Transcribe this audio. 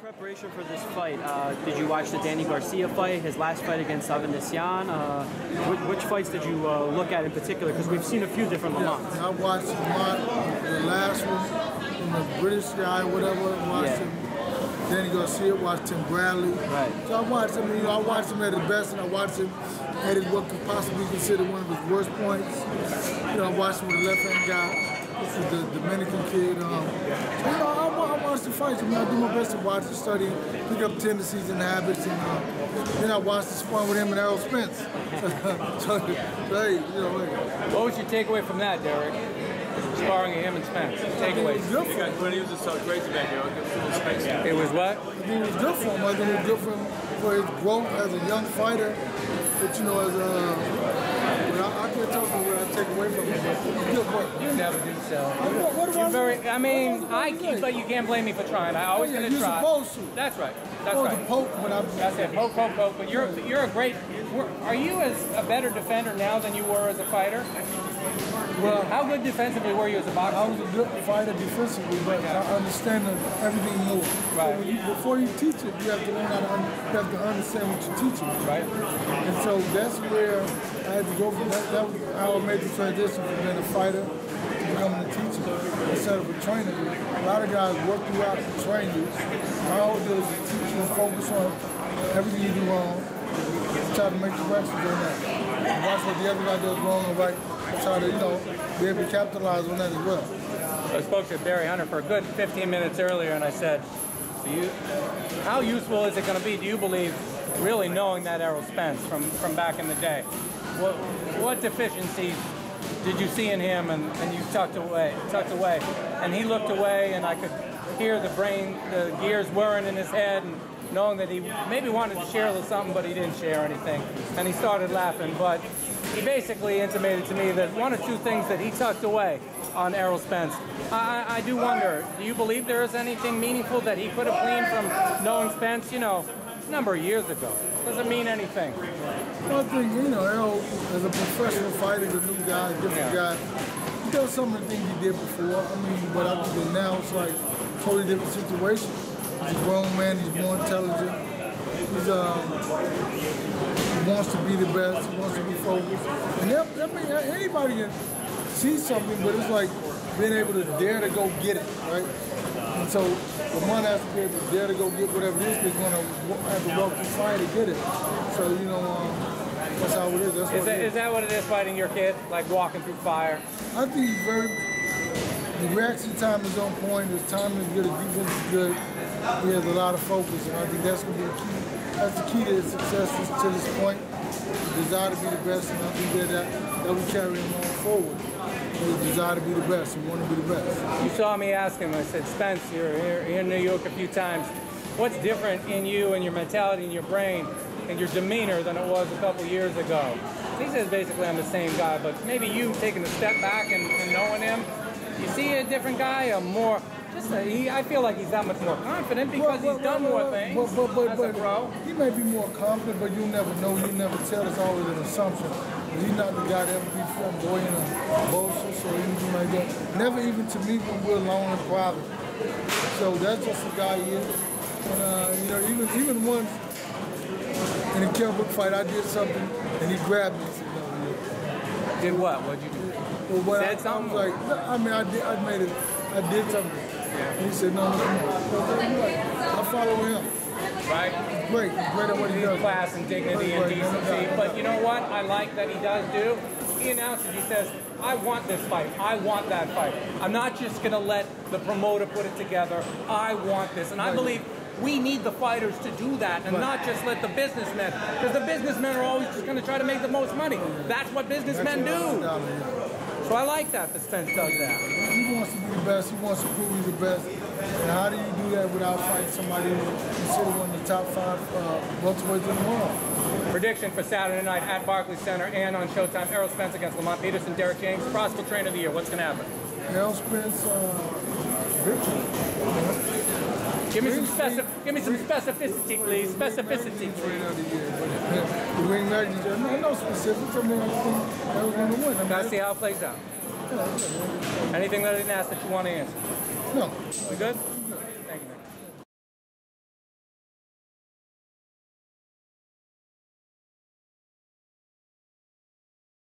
preparation for this fight, did you watch the Danny Garcia fight, his last fight against Avanesian? Which fights did you look at in particular? Because we've seen a few different Lamonts. I watched Lamont, the last one, from the British guy, whatever. Watched him. Danny Garcia, watched Tim Bradley. Right. So I watched him. I watched him at his best, and I watched him at what could possibly be considered one of his worst points. I watched him with a left-hand guy. This is the Dominican kid. I watch the fights. I do my best to watch and study, pick up tendencies and habits, and then I watched the spar with him and Errol Spence. so hey, What was your takeaway from that, Derrick? Sparring him and Spence. Takeaways. When he was just so crazy back there, it was what? I think it was good for him. I think it was good for him for his growth as a young fighter. But as I can't talk about what I take away from him, but it's good work. You never do so. What but you can't blame me for trying. I always gonna try. You're supposed to. That's right. That's right. Poke when That's it. Poke. But you're a great. Are you a better defender now than you were as a fighter? Well, how good defensively were you as a boxer? I was a good fighter defensively, but I understand everything more. Right. So before you teach it, you have to learn you have to understand what you're teaching. Right. And so that's where I had to go from that. That was how I made the transition from being a fighter to becoming a teacher instead of a trainer. A lot of guys work you out to train you. My whole deal is to teach you and focus on everything you do wrong. Try to make corrections on that. And watch what the other guy does wrong and right. Try to, be able to capitalize on that as well. I spoke to Barry Hunter for a good 15 minutes earlier, and I said, how useful is it going to be, do you believe, really knowing that Errol Spence from back in the day? What deficiencies did you see in him, and you tucked away, and he looked away, and I could hear the gears whirring in his head, and knowing that he maybe wanted to share a little something, but he didn't share anything, and he started laughing, but he basically intimated to me that one or two things that he tucked away on Errol Spence. I do wonder, do you believe there is anything meaningful that he could have gleaned from knowing Spence, a number of years ago? Does it mean anything? Well, I think, Errol, as a professional fighter, a new guy, a different guy, he does some of the things he did before. But I think that now it's like a totally different situation. He's a grown man, he's more intelligent. He wants to be the best, he wants to be focused. And anybody can see something, but it's like being able to dare to go get it, right? And so Lamont has to be able to dare to go get whatever it is, he's going to have to walk the fight to get it. So, that's how it is. Is that what it is, fighting your kid? Like walking through fire? I think the reaction time is on point, his time is good, his defense is good. He has a lot of focus, and I think that's going to be the key. That's the key to his success to this point. The desire to be the best, and I think that will carry him on forward. The desire to be the best, and want to be the best. You saw me ask him, I said, Spence, you're here in New York a few times. What's different in you and your mentality and your brain and your demeanor than it was a couple years ago? He says basically I'm the same guy, but maybe you taking a step back and knowing him, you see a different guy, I feel like he's that much more confident because he's done more things as a pro. He may be more confident, but you'll never know. You'll never tell. It's always an assumption. He's not the guy that ever be flamboyant or boastful or anything like that. Never even to me when we're alone in private. So that's just the guy he is. And, even once in a Kelbrook fight, I did something and he grabbed me and said, no, Did what? What'd you do? Well, said something? I did something. And he said, no. I follow him. Right? He's great. He's great at what he does. Class and dignity and decency. But you know what I like that he does do? He announces, he says, I want this fight. I want that fight. I'm not just going to let the promoter put it together. I want this. And I believe we need the fighters to do that and not just let the businessmen. Because the businessmen are always just going to try to make the most money. That's what businessmen do. So I like that Spence does that. He wants to be the best. He wants to prove he's the best. And how do you do that without fighting somebody who's considered one of the top 5 welterweights in the world? Prediction for Saturday night at Barclays Center and on Showtime: Errol Spence against Lamont Peterson, Derrick James, Possible Trainer of the Year. What's going to happen? Errol Spence, victory. Give me some specificity, please. Specificity. Trainer of the year. The ring magnitude. No specifics. I think that was going to win. Let's see how it plays out. Anything that I didn't ask that you want to answer? No. We good?